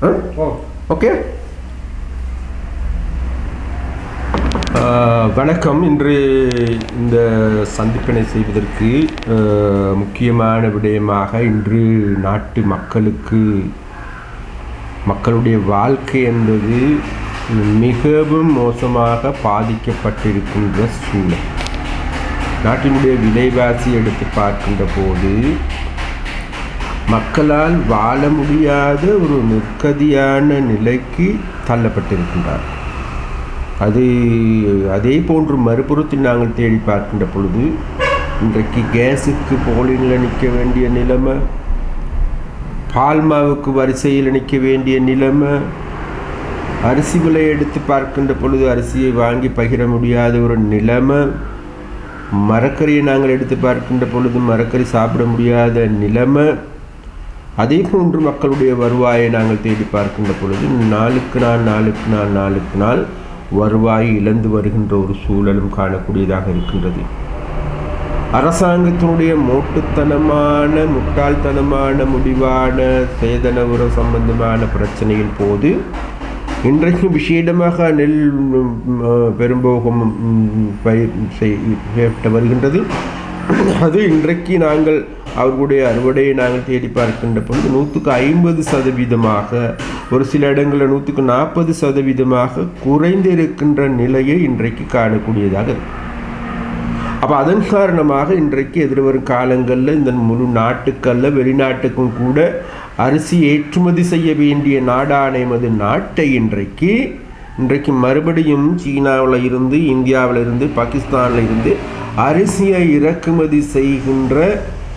Okay. வணக்கம். இன்று இந்த சந்திப்பினை செய்வதற்கு முக்கியமான விடயமாக இன்று நாட்டு மக்களுடைய வாழ்க்கை என்பது மிகவும் மோசமாக பாதிக்கப்பட்டிருக்கின்ற சூழல். நாட்டினுடைய விலைவாசி எடுத்து பார்க்கின்ற போது மக்களால் வாழ முடியாத ஒரு நிர்கதியான நிலைக்கு தள்ளப்பட்டிருக்கின்றார். அதே போன்று மறுபுறத்தில் நாங்கள் தேடி பார்க்கின்ற பொழுது இன்றைக்கு கேஸுக்கு போலினில் நிற்க வேண்டிய நிலைமை, பால்மாவுக்கு வரிசையில் நிற்க வேண்டிய நிலைமை, அரிசி விலை எடுத்து பார்க்கின்ற பொழுது அரிசியை வாங்கி பகிர முடியாத ஒரு நிலைமை, மரக்கறியை நாங்கள் எடுத்து பார்க்கின்ற பொழுது மரக்கறி சாப்பிட முடியாத நிலைமை, அதே போன்று மக்களுடைய வருவாயை நாங்கள் தேடி பார்க்கின்ற பொழுது நாளுக்கு நாள் வருவாய் இழந்து வருகின்ற ஒரு சூழலும் காணக்கூடியதாக இருக்கின்றது. அரசாங்கத்தினுடைய மோட்டுத்தனமான முட்டாள்தனமான முடிவான சேதன உரம் சம்பந்தமான பிரச்சனையின் போது இன்றைக்கு விசேடமாக நெல் பெரும்போகம் பயிர் வருகின்றது. அது இன்றைக்கு நாங்கள் அவர்களுடைய அறுவடையை நாங்கள் தேடி பார்க்கின்ற பொழுது 150%, ஒரு சில இடங்களில் 140% குறைந்திருக்கின்ற நிலையை இன்றைக்கு காணக்கூடியதாக இருக்கு. அப்போ அதன் காரணமாக இன்றைக்கு எதிர்வரும் காலங்களில் இந்த முழு நாட்டுக்கல்ல வெளிநாட்டுக்கும் கூட அரிசி ஏற்றுமதி செய்ய வேண்டிய நாடான எமது நாட்டை இன்றைக்கு மறுபடியும் சீனாவில் இருந்து, இந்தியாவில் இருந்து, பாகிஸ்தானில் இருந்து அரிசியை இறக்குமதி செய்கின்ற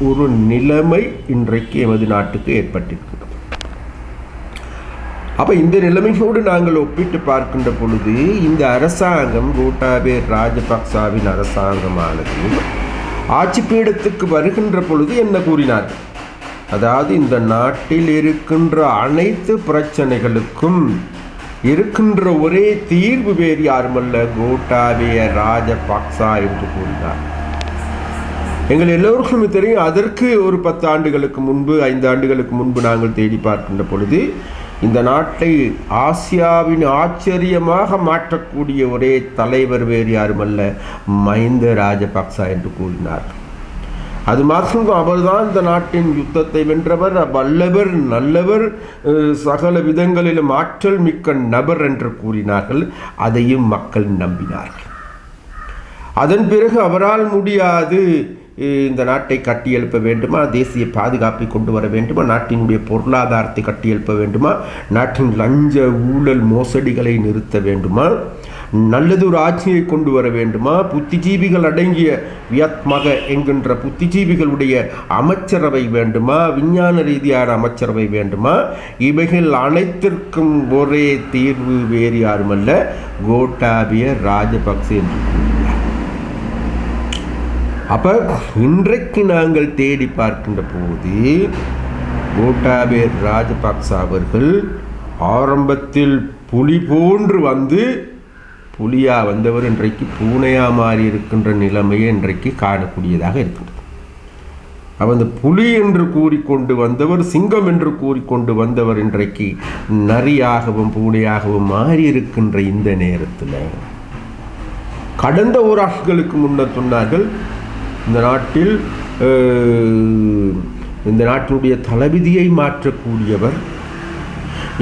ஒரு நிலைமை இன்றைக்கு எமது நாட்டுக்கு ஏற்பட்டிருக்கிறது. அப்போ இந்த நிலைமையோடு நாங்கள் ஒப்பிட்டு பார்க்கின்ற பொழுது இந்த அரசாங்கம் கோட்டாபய ராஜபக்சவின் அரசாங்கமானது ஆட்சி பீடத்துக்கு வருகின்ற பொழுது என்ன கூறினார்கள்? அதாவது இந்த நாட்டில் இருக்கின்ற அனைத்து பிரச்சனைகளுக்கும் இருக்கின்ற ஒரே தீர்வு வேறு யாருமல்ல, கோட்டாபய ராஜபக்சா என்று கூறினார். எங்கள் எல்லோருக்குமே தெரியும், அதற்கு ஒரு 10 ஆண்டுகளுக்கு முன்பு, 5 ஆண்டுகளுக்கு முன்பு நாங்கள் தேடி பார்க்கின்ற பொழுது இந்த நாட்டை ஆசியாவின் ஆச்சரியமாக மாற்றக்கூடிய ஒரே தலைவர் வேறு யாருமல்ல, மஹிந்த ராஜபக்சா என்று கூறினார். அது மாத்திரம் அவர்தான் இந்த நாட்டின் யுத்தத்தை வென்றவர், வல்லவர், நல்லவர், சகல விதங்களிலும் ஆற்றல் மிக்க நபர் என்று கூறினார்கள். அதையும் மக்கள் நம்பினார்கள். அதன் பிறகு அவரால் முடியாது, இந்த நாட்டை கட்டியெழுப்ப வேண்டுமா, தேசிய பாதுகாப்பை கொண்டு வர வேண்டுமா, நாட்டினுடைய பொருளாதாரத்தை கட்டியெழுப்ப வேண்டுமா, நாட்டின் லஞ்ச ஊழல் மோசடிகளை நிறுத்த வேண்டுமா, நல்லதொரு ஆட்சியை கொண்டு வர வேண்டுமா, புத்திஜீவிகள் அடங்கிய வியத்மக என்கின்ற புத்திஜீவிகளுடைய அமைச்சரவை வேண்டுமா, விஞ்ஞான ரீதியான அமைச்சரவை வேண்டுமா, இவைகள் அனைத்திற்கும் ஒரே தீர்வு வேறு யாருமல்ல, கோட்டாபய ராஜபக்ச என்று கூறினார். அப்போ இன்றைக்கு நாங்கள் தேடி பார்க்கின்ற போது கோட்டாபய ராஜபக்ச அவர்கள் ஆரம்பத்தில் புலி போன்று வந்து புலியா வந்தவர் இன்றைக்கு பூனையா மாறி இருக்கின்ற நிலைமையை இன்றைக்கு காணக்கூடியதாக இருக்கின்றது. அவர் அந்த புலி என்று கூறிக்கொண்டு வந்தவர், சிங்கம் என்று கூறிக்கொண்டு வந்தவர் இன்றைக்கு நரியாகவும் பூனையாகவும் மாறி இருக்கின்ற இந்த நேரத்தில் கடந்த ஓராண்டுகளுக்கு முன்னர் சொன்னார்கள், இந்த நாட்டினுடைய தளபதியை மாற்றக்கூடியவர்,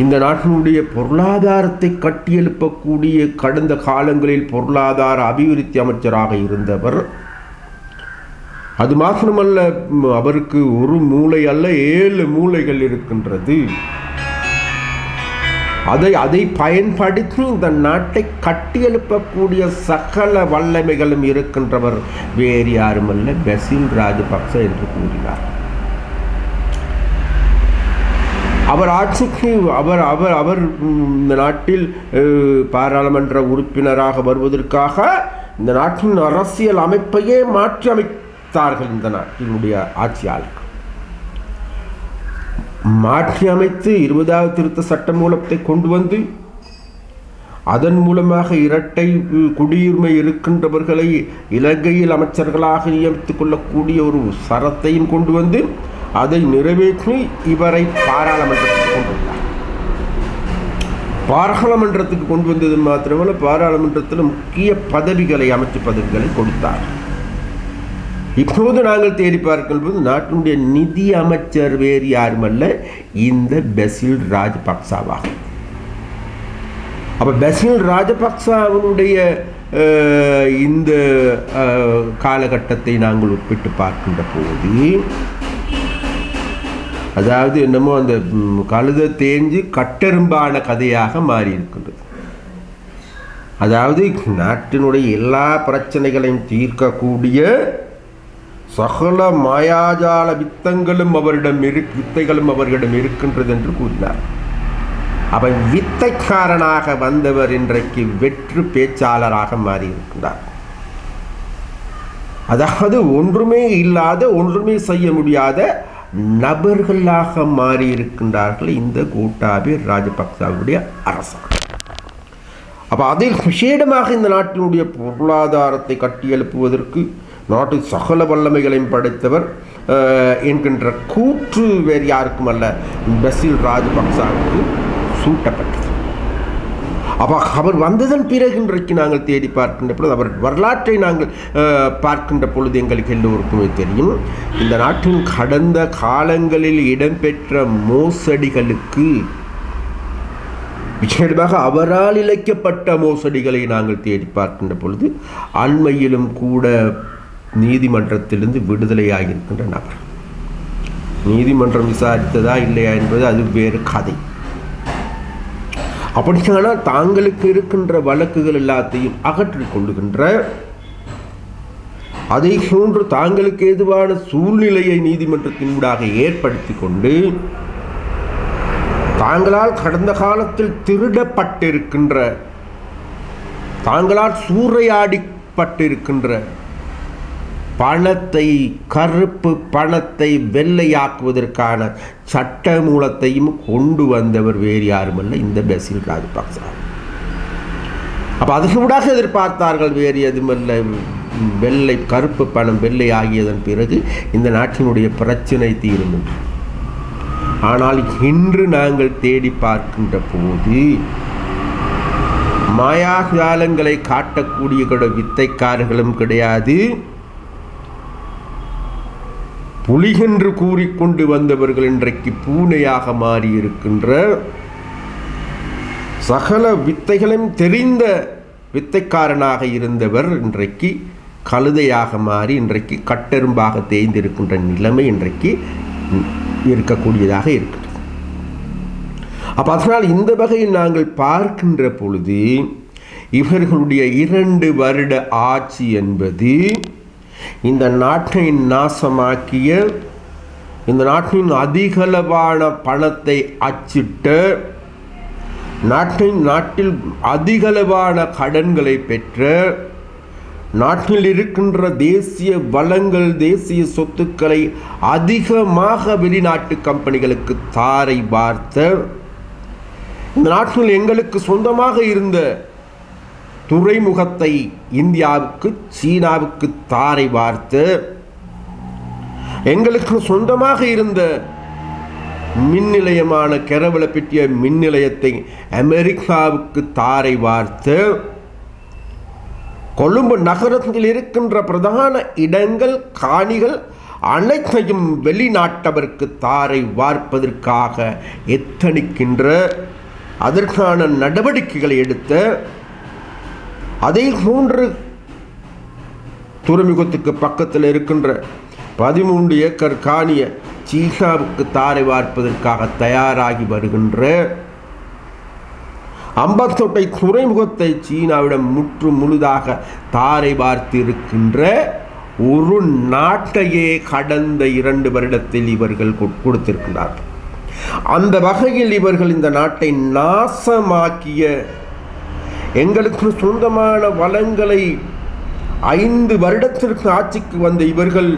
இந்த நாட்டினுடைய பொருளாதாரத்தை கட்டியெழுப்பக்கூடிய கடந்த காலங்களில் பொருளாதார அபிவிருத்தி அமைச்சராக இருந்தவர், அது மாத்திரமல்ல அவருக்கு ஒரு மூளை அல்ல 7 மூளைகள் இருக்கின்றது, அதை பயன்படுத்தி இந்த நாட்டை கட்டியெழுப்பக்கூடிய சகல வல்லமைகளும் இருக்கின்றவர் வேறு யாருமல்ல, பசில் ராஜபக்ச என்று கூறினார். அவர் ஆட்சிக்கு அவர் இந்த நாட்டில் பாராளுமன்ற உறுப்பினராக வருவதற்காக இந்த நாட்டின் அரசியல் அமைப்பையே மாற்றி அமைத்தார்கள். இந்த நாட்டினுடைய ஆட்சியாளர்கள் மாற்றி அமைத்து 20வது திருத்த சட்ட மூலத்தை கொண்டு வந்து அதன் மூலமாக இரட்டை குடியுரிமை இருக்கின்றவர்களை இலங்கையில் அமைச்சர்களாக நியமித்துக் கொள்ளக்கூடிய ஒரு சரத்தையும் கொண்டு வந்து அதை நிறைவேற்றி இவரை பாராளுமன்றத்தில் கொண்டு வந்தார். பாராளுமன்றத்துக்கு கொண்டு வந்தது மாத்திரமல்ல, பாராளுமன்றத்தில் முக்கிய பதவிகளை, அமைச்சு பதவிகளை கொடுத்தார். இப்போது நாங்கள் தேடி பார்க்கும்போது நாட்டினுடைய நிதி அமைச்சர் வேறு யாருமல்ல, இந்த பெசில் ராஜபக்சாவாகும். அப்போ பெசில் ராஜபக்சாவினுடைய இந்த காலகட்டத்தை நாங்கள் ஒப்பிட்டு பார்க்கின்ற போது, அதாவது என்னமோ அந்த கழுதை தேஞ்சு கட்டெரும்பான கதையாக மாறி இருக்கின்றது. அதாவது நாட்டினுடைய எல்லா பிரச்சனைகளையும் தீர்க்கக்கூடிய சகல மாயாஜால வித்தங்களும் அவரிடம் இருக்கின்றது என்று கூறினார். அவன் வித்தைக்காரனாக வந்தவர் இன்றைக்கு வெற்று பேச்சாளராக மாறியிருக்கிறார். அதாவது ஒன்றுமே இல்லாத, ஒன்றுமே செய்ய முடியாத நபர்களாக மாறியிருக்கின்றார்கள் இந்த கோட்டாபய ராஜபக்சவுடைய அரசாங்கம். அப்போ அதில் விசேடமாக இந்த நாட்டினுடைய பொருளாதாரத்தை கட்டியெழுப்புவதற்கு நாட்டில் சகல வல்லமைகளையும் படைத்தவர் என்கின்ற கூற்று வேறு யாருக்கும் அல்ல, பெசில் ராஜபக்சாவுக்கு சூட்டப்பட்டது. அப்போ அவர் வந்ததன் பிறகு இன்றைக்கு நாங்கள் தேடி பார்க்கின்ற பொழுது, அவர் வரலாற்றை நாங்கள் பார்க்கின்ற பொழுது எங்களுக்கு எல்லோருக்குமே தெரியும், இந்த நாட்டின் கடந்த காலங்களில் இடம்பெற்ற மோசடிகளுக்கு, விசேடமாக அவரால் இழைக்கப்பட்ட மோசடிகளை நாங்கள் தேடி பார்க்கின்ற பொழுது, அண்மையிலும் கூட நீதிமன்றத்திலிருந்து விடுதலையாகியிருக்கின்ற நபர். நீதிமன்றம் விசாரித்ததா இல்லையா என்பது அது வேறு கதை. அப்படியானால் தாங்களுக்கு இருக்கின்ற வழக்குகள் எல்லாத்தையும் அகற்றிக் கொள்ளுகின்ற, அதை போன்று தாங்களுக்கு ஏதுவான சூழ்நிலையை நீதிமன்றத்தின் ஊடாக ஏற்படுத்தி கொண்டு, தாங்களால் கடந்த காலத்தில் திருடப்பட்டிருக்கின்ற, தாங்களால் சூறையாடிப்பட்டிருக்கின்ற பணத்தை, கருப்பு பணத்தை வெள்ளையாக்குவதற்கான சட்ட மூலத்தையும் கொண்டு வந்தவர் வேறு யாருமல்ல, இந்த பெசில் ராஜபக்சா. அப்போ அதனூடாக எதிர்பார்த்தார்கள் வேறு எதுமல்ல, வெள்ளை கருப்பு பணம் வெள்ளை ஆகியதன் பிறகு இந்த நாட்டினுடைய பிரச்சனை தீரும் என்று. ஆனால் இன்று நாங்கள் தேடி பார்க்கின்ற போது, மாயாஜாலங்களை காட்டக்கூடிய வித்தைக்காரர்களும் கிடையாது, புலிகென்று கூறிக்கொண்டு வந்தவர்கள் இன்றைக்கு பூனையாக மாறியிருக்கின்ற, சகல வித்தைகளையும் தெரிந்த வித்தைக்காரனாக இருந்தவர் இன்றைக்கு கழுதையாக மாறி இன்றைக்கு கட்டெரும்பாக தேய்ந்திருக்கின்ற நிலைமை இன்றைக்கு இருக்கக்கூடியதாக இருக்கிறது. அப்போ அதனால் இந்த வகையில் நாங்கள் பார்க்கின்ற பொழுது, இவர்களுடைய 2 வருட ஆட்சி என்பது இந்த நாட்டை நாசமாக்கிய, இந்த நாட்டின் அதிகளவான பணத்தை அச்சிட்ட, நாட்டில் அதிகளவான கடன்களை பெற்ற, நாட்டில் இருக்கின்ற தேசிய வளங்கள், தேசிய சொத்துக்களை அதிகமாக வெளிநாட்டு கம்பெனிகளுக்கு தாரை வார்த்த, இந்த நாட்டில் எங்களுக்கு சொந்தமாக இருந்த துறைமுகத்தை இந்தியாவுக்கு, சீனாவுக்கு தாரை வார்த்து, எங்களுக்கு சொந்தமாக இருந்த மின் நிலையமான கெரவலப்பிட்டிய மின் நிலையத்தை அமெரிக்காவுக்கு தாரை வார்த்து, கொழும்பு நகரத்தில் இருக்கின்ற பிரதான இடங்கள், காணிகள் அனைத்தையும் வெளிநாட்டவருக்கு தாரை வார்ப்பதற்காக எத்தனிக்கின்ற, அதற்கான நடவடிக்கைகளை எடுத்த, அதே போன்று துறைமுகத்துக்கு பக்கத்தில் இருக்கின்ற 13 ஏக்கர் காணியை சீனாவுக்கு தாரை வார்ப்பதற்காக தயாராகி வருகின்ற, 58 துறைமுகத்தை சீனாவிடம் முழுதாக தாரை வார்த்து இருக்கின்ற ஒரு நாட்டையே கடந்த 2 வருடத்தில் இவர்கள் கொடுத்திருக்கிறார்கள். அந்த வகையில் இவர்கள் இந்த நாட்டை நாசமாக்கிய, எங்களுக்கு சொந்தமான வளங்களை 5 வருடத்திற்கு ஆட்சிக்கு வந்த இவர்கள்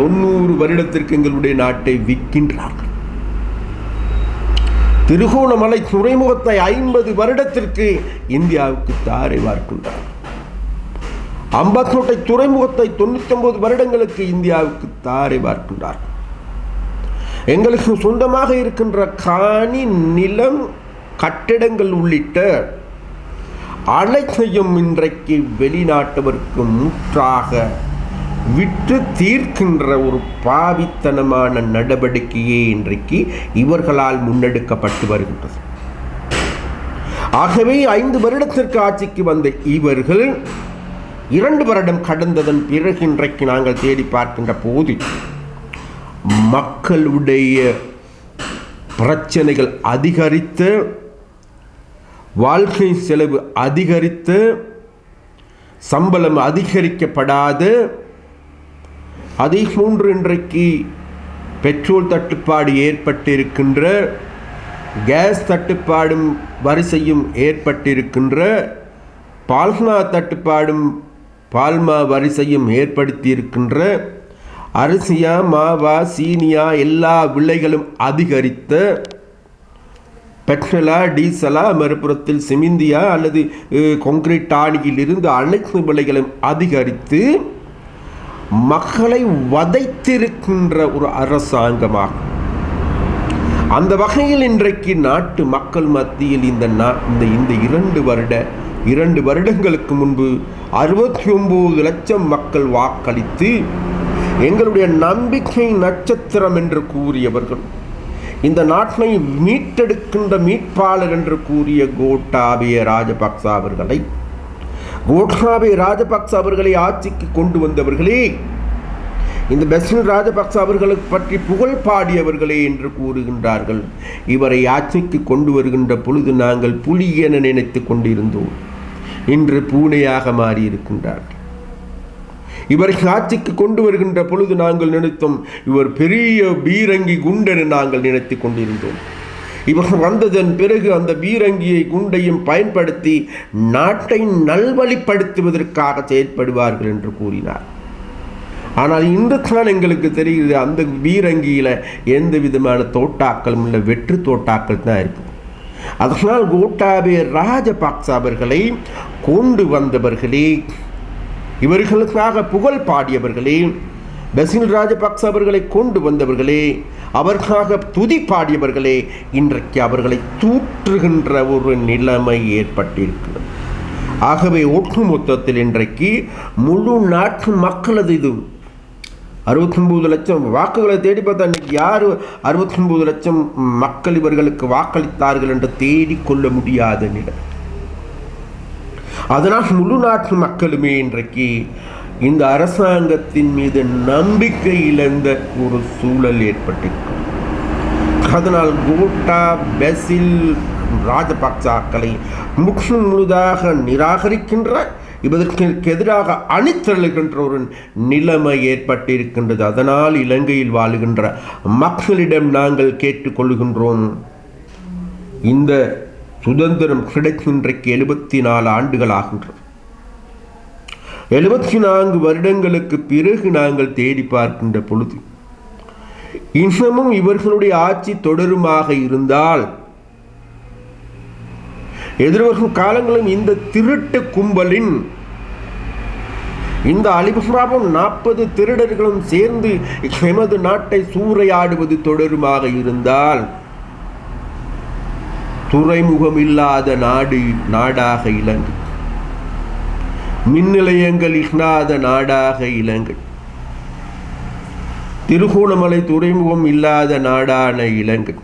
90 வருடத்திற்கு எங்களுடைய நாட்டை விற்கின்றார்கள். திருகோணமலை துறைமுகத்தை 50 வருடத்திற்கு இந்தியாவுக்கு தாரை வார்க்கின்றார். 58 துறைமுகத்தை 99 வருடங்களுக்கு இந்தியாவுக்கு தாரை பார்க்கின்றார். எங்களுக்கு சொந்தமாக இருக்கின்ற காணி, நிலம், கட்டிடங்கள் உள்ளிட்ட அனைத்தையும் இன்றைக்கு வெளிநாட்டவருக்கு முற்றாக விற்று தீர்க்கின்ற ஒரு பாவித்தனமான நடவடிக்கையே இன்றைக்கு இவர்களால் முன்னெடுக்கப்பட்டு வருகின்றது. ஆகவே 5 வருடத்திற்கு ஆட்சிக்கு வந்த இவர்கள் 2 வருடம் கடந்ததன் பிறகு இன்றைக்கு நாங்கள் தேடி பார்க்கின்ற போது மக்களுடைய பிரச்சனைகள் அதிகரித்து, வாழ்க்கை செலவு அதிகரித்து, சம்பளம் அதிகரிக்கப்படாது, அதே போன்று இன்றைக்கு பெட்ரோல் தட்டுப்பாடு ஏற்பட்டிருக்கின்ற, கேஸ் தட்டுப்பாடும் வரிசையும் ஏற்பட்டிருக்கின்ற, பால்மா தட்டுப்பாடும் பால்மா வரிசையும் ஏற்படுத்தியிருக்கின்ற, அரிசியா மாவா சீனியா எல்லா விலைகளும் அதிகரித்த, பெட்ரோலா டீசலா மறுபுறத்தில் சிமிந்தியா அல்லது கான்கிரீட் ஆணியில் இருந்து அனைத்து விலைகளும் அதிகரித்து மக்களை வதைத்திருக்கின்ற ஒரு அரசாங்கமாகும். அந்த வகையில் இன்றைக்கு நாட்டு மக்கள் மத்தியில் இந்த 2 வருடங்களுக்கு முன்பு 69 லட்சம் மக்கள் வாக்களித்து எங்களுடைய நம்பிக்கை நட்சத்திரம் என்று கூறியவர்கள், இந்த நாட்டை மீட்டெடுக்கின்ற மீட்பாளர் என்று கூறிய கோட்டாபய ராஜபக்ச அவர்களை ஆட்சிக்கு கொண்டு வந்தவர்களே, இந்த பெசில் ராஜபக்ச அவர்களை பற்றி புகழ் பாடியவர்களே என்று கூறுகின்றார்கள். இவரை ஆட்சிக்கு கொண்டு வருகின்ற பொழுது நாங்கள் புலி என நினைத்து கொண்டிருந்தோம். இன்று பூனையாக மாறியிருக்கின்றார்கள். இவரை ஆட்சிக்கு கொண்டு வருகின்ற பொழுது நாங்கள் நினைத்தோம் இவர் பெரிய பீரங்கி குண்டென நாங்கள் நினைத்து கொண்டிருந்தோம். இவர் வந்ததன் பிறகு அந்த பீரங்கியை குண்டையும் பயன்படுத்தி நாட்டை நல்வழிப்படுத்துவதற்காக செயல்படுவார்கள் என்று கூறினார். ஆனால் இன்று தான் எங்களுக்கு தெரிகிறது அந்த பீரங்கியில் எந்த விதமான தோட்டாக்களும் இல்லை, வெற்று தோட்டாக்கள் தான் இருக்குது. அதனால் கோட்டாபய ராஜபக்ச அவர்களை கொண்டு வந்தவர்களே, இவர்களுக்காக புகழ் பாடியவர்களே, பெசில் ராஜபக்ச அவர்களை கொண்டு வந்தவர்களே, அவர்களுக்காக துதி பாடியவர்களே, இன்றைக்கு அவர்களை தூற்றுகின்ற ஒரு நிலைமை ஏற்பட்டிருக்கிறது. ஆகவே ஒட்டுமொத்தத்தில் இன்றைக்கு முழு நாட்டு மக்களது இது 69 லட்சம் வாக்குகளை தேடி பார்த்தா இன்னைக்கு யார் 69 லட்சம் மக்கள் இவர்களுக்கு வாக்களித்தார்கள் என்று தேடிக்கொள்ள முடியாத நிலை. அதனால் முழு நாட்டு மக்களுமே இன்றைக்கு இந்த அரசாங்கத்தின் மீது நம்பிக்கை இழந்த ஒரு சூழல் ஏற்பட்டிருக்கும். அதனால் கோட்டா பெசில் ராஜபக்சாக்களை முழுதாக நிராகரிக்கின்ற, இதற்கு எதிராக அணிதிரளுகின்ற ஒரு நிலைமை ஏற்பட்டிருக்கின்றது. அதனால் இலங்கையில் வாழுகின்ற மக்களிடம் நாங்கள் கேட்டுக்கொள்கின்றோம், இந்த சுதந்திரம் கிடைக்கின்றைக்கு 74 ஆண்டுகள் ஆகின்றது. 74 வருடங்களுக்கு பிறகு நாங்கள் தேடி பார்க்கின்ற பொழுது இன்னமும் இவர்களுடைய ஆட்சி தொடருமாக இருந்தால் எதிர்வரும் காலங்களும் இந்த திருட்டு கும்பலின், இந்த அலிபுராவும் 40 திருடர்களும் சேர்ந்து எமது நாட்டை சூறையாடுவது தொடருமாக இருந்தால் துறைமுகம் இல்லாத நாடாக இலங்கை, மின் நிலையங்கள் இல்லாத நாடாக இலங்கை, திருகோணமலை துறைமுகம் இல்லாத நாடான இலங்கை,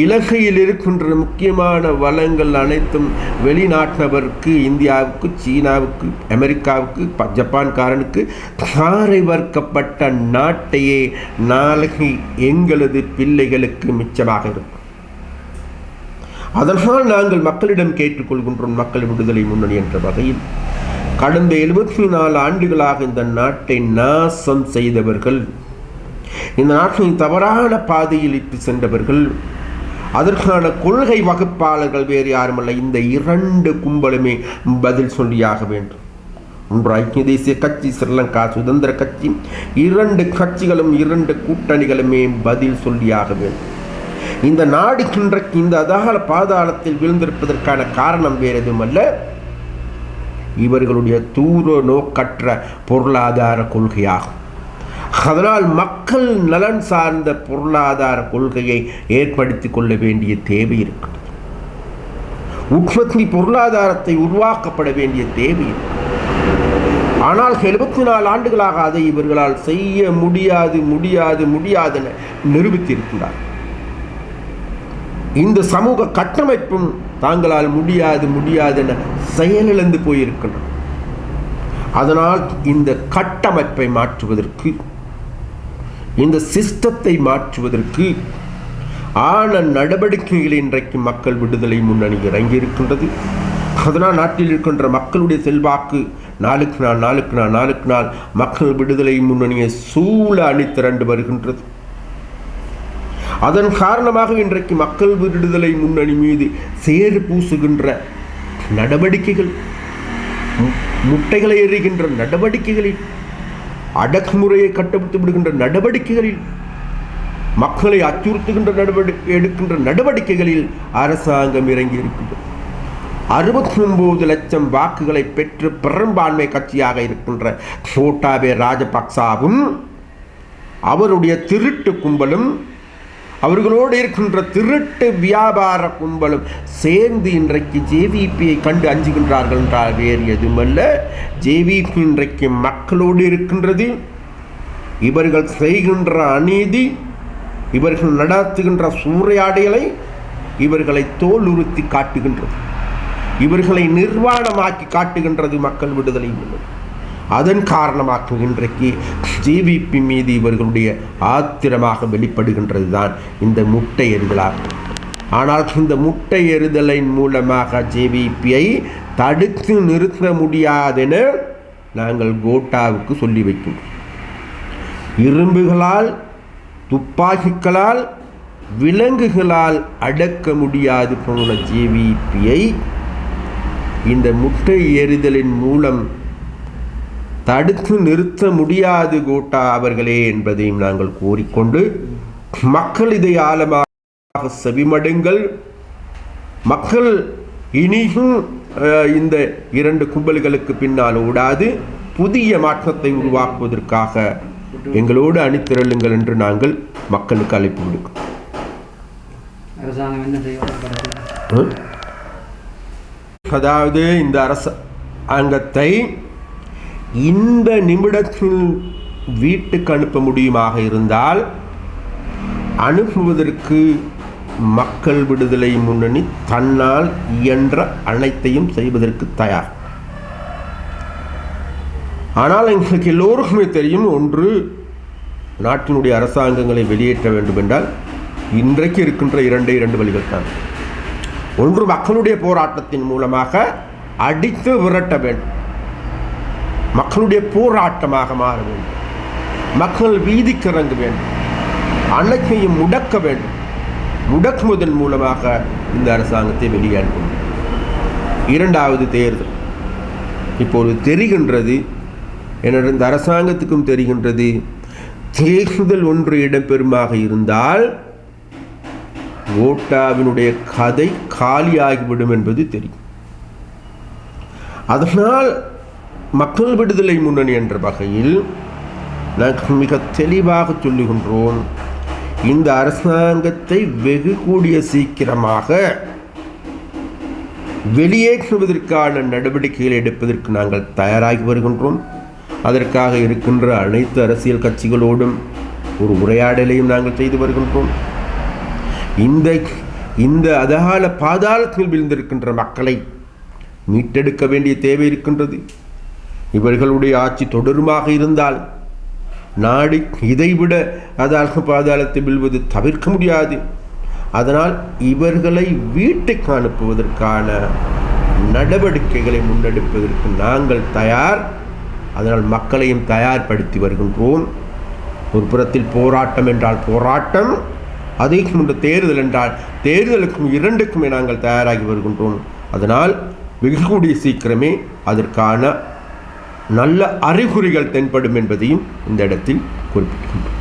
இலங்கையில் இருக்கின்ற முக்கியமான வளங்கள் அனைத்தும் வெளிநாட்டவருக்கு, இந்தியாவுக்கு, சீனாவுக்கு, அமெரிக்காவுக்கு, ஜப்பான்காரனுக்கு தாரை வர்க்கப்பட்ட நாட்டையே நாளைக்கு எங்களது பிள்ளைகளுக்கு மிச்சமாக இருக்கும். அதனால் நாங்கள் மக்களிடம் கேட்டுக்கொள்கின்றோம், மக்கள் விடுதலை முன்னணி என்ற வகையில் கடந்த 74 ஆண்டுகளாக இந்த நாட்டை நாசம் செய்தவர்கள், இந்த நாட்டை தவறான பாதையில் இட்டு சென்றவர்கள், அதற்கான கொள்கை வகுப்பாளர்கள் வேறு யாருமல்ல, இந்த 2 கும்பலுமே பதில் சொல்லியாக வேண்டும். ஒன்று ஐக்கிய தேசிய கட்சி, ஸ்ரீலங்கா சுதந்திர கட்சி, 2 கட்சிகளும் 2 கூட்டணிகளுமே பதில் சொல்லியாக வேண்டும். இந்த நாடு இன்றைக்கு இந்த அதால பாதாளத்தில் விழுந்திருப்பதற்கான காரணம் வேறு எதுவுமல்ல, இவர்களுடைய தூர நோக்கற்ற பொருளாதார கொள்கையாகும். அதனால் மக்கள் நலன் சார்ந்த பொருளாதார கொள்கையை ஏற்படுத்திக் கொள்ள வேண்டிய தேவை இருக்கிறது. உற்பத்தி பொருளாதாரத்தை உருவாக்கப்பட வேண்டிய தேவை இருக்கிறது. ஆனால் 74 ஆண்டுகளாக அதை இவர்களால் செய்ய முடியாது முடியாது முடியாது என நிரூபித்திருக்கிறார். இந்த சமூக கட்டமைப்பும் தாங்களால் முடியாது முடியாது என செயலிழந்து போயிருக்கின்றன. அதனால் இந்த கட்டமைப்பை மாற்றுவதற்கு, இந்த சிஸ்டத்தை மாற்றுவதற்கு ஆன நடவடிக்கைகள் இன்றைக்கு மக்கள் விடுதலை முன்னணி இறங்கியிருக்கின்றது. அதனால் நாட்டில் இருக்கின்ற மக்களுடைய செல்வாக்கு நாளுக்கு நாள் மக்கள் விடுதலை முன்னணியை சூழ அணிதிரண்டு வருகின்றது. அதன் காரணமாக இன்றைக்கு மக்கள் விடுதலை முன்னணி மீது சேறு பூசுகின்ற நடவடிக்கைகள், முட்டைகளை எறிகின்ற நடவடிக்கைகளில், அடக்குமுறையை கட்டவிழ்த்து விடுகின்ற நடவடிக்கைகளில், மக்களை அச்சுறுத்துகின்ற எடுக்கின்ற நடவடிக்கைகளில் அரசாங்கம் இறங்கி இருக்கின்றது. 69 லட்சம் வாக்குகளை பெற்று பெரும்பான்மை கட்சியாக இருக்கின்ற கோட்டாபய ராஜபக்சாவும் அவருடைய திருட்டு கும்பலும் அவர்களோடு இருக்கின்ற திருட்டு வியாபார கும்பலும் சேர்ந்து இன்றைக்கு ஜேவிபியை கண்டு அஞ்சுகின்றார்கள் என்றால் வேறு எதுவுமல்ல. ஜேவிபி இன்றைக்கு மக்களோடு இருக்கின்றது. இவர்கள் செய்கின்ற அநீதி, இவர்கள் நடத்துகின்ற சூறையாடலை இவர்களை தோல் உறுத்தி காட்டுகின்றது. இவர்களை நிர்வாணமாக்கி காட்டுகின்றது மக்கள் விடுதலை முன்னணி. அதன் காரணமாக இன்றைக்கு ஜேவிபி மீது இவர்களுடைய ஆத்திரமாக வெளிப்படுகின்றது தான் இந்த முட்டை எறிதலாகும். ஆனால் இந்த முட்டை எறிதலின் மூலமாக ஜேவிபியை தடுத்து நிறுத்த முடியாதென நாங்கள் கோட்டாவுக்கு சொல்லி வைக்கின்றோம். இரும்புகளால், துப்பாக்கிகளால், விலங்குகளால் அடக்க முடியாது போன ஜேவிபியை இந்த முட்டை எறிதலின் மூலம் தடுத்து நிறுத்த முடியாது கோட்டா அவர்களே என்பதையும் நாங்கள் கூறிக்கொண்டு, மக்கள் இதை ஆழமாக செவிமடுங்கள். மக்கள் இனியும் இந்த 2 கும்பல்களுக்கு பின்னால் ஓடாது புதிய மாற்றத்தை உருவாக்குவதற்காக எங்களோடு அணிதிரளுங்கள் என்று நாங்கள் மக்களுக்கு அழைப்பு விடுக்கிறோம். அதாவது இந்த அரசாங்கத்தை இந்த நிமிடத்தில் வீட்டுக்கு அனுப்ப முடியுமாக இருந்தால் அனுப்புவதற்கு மக்கள் விடுதலை முன்னணி தன்னால் இயன்ற அனைத்தையும் செய்வதற்கு தயார். ஆனால் எங்களுக்கு எல்லோருக்குமே தெரியும், ஒன்று நாட்டினுடைய அரசாங்கங்களை வெளியேற்ற வேண்டும் என்றால் இன்றைக்கு இருக்கின்ற 2 வழிகள் தான். ஒன்று மக்களுடைய போராட்டத்தின் மூலமாக அடித்து விரட்ட வேண்டும், மக்களுடைய போராட்டமாக மாற வேண்டும், மக்கள் வீதிக்கு இறங்க வேண்டும், அனைத்தையும் முடக்க வேண்டும். முடக்குவதன் மூலமாக இந்த அரசாங்கத்தை வெளியே அனுப்பும். 2வது தேர்தல் இப்போது தெரிகின்றது. என்னோட இந்த அரசாங்கத்துக்கும் தெரிகின்றது, தேர்தல் ஒன்று இடம்பெறுமாக இருந்தால் கோட்டாவினுடைய கதை காலியாகிவிடும் என்பது தெரியும். அதனால் மக்கள் விடுதலை முன்னணி என்ற வகையில் நாங்கள் மிக தெளிவாக சொல்லுகின்றோம், இந்த அரசாங்கத்தை வெகு கூடிய சீக்கிரமாக வெளியேற்றுவதற்கான நடவடிக்கைகளை எடுப்பதற்கு நாங்கள் தயாராகி வருகின்றோம். அதற்காக இருக்கின்ற அனைத்து அரசியல் கட்சிகளோடும் ஒரு உரையாடலையும் நாங்கள் செய்து வருகின்றோம். இந்த அதகால பாதாளத்தில் விழுந்திருக்கின்ற மக்களை மீட்டெடுக்க வேண்டிய தேவை இருக்கின்றது. இவர்களுடைய ஆட்சி தொடருமாக இருந்தால் நாடு இதைவிட பாதாளத்தில் விழுவது தவிர்க்க முடியாது. அதனால் இவர்களை வீட்டுக்கு அனுப்புவதற்கான நடவடிக்கைகளை முன்னெடுப்பதற்கு நாங்கள் தயார். அதனால் மக்களையும் தயார்படுத்தி வருகின்றோம். ஒரு புறத்தில் போராட்டம் என்றால் போராட்டம், அதே முன்பு தேர்தல் என்றால் தேர்தலுக்கும் 2க்குமே நாங்கள் தயாராகி வருகின்றோம். அதனால் வெகு கூடிய சீக்கிரமே அதற்கான நல்ல அறிகுறிகள் தென்படும் என்பதையும் இந்த இடத்தில் குறிப்பிடுகின்றோம்.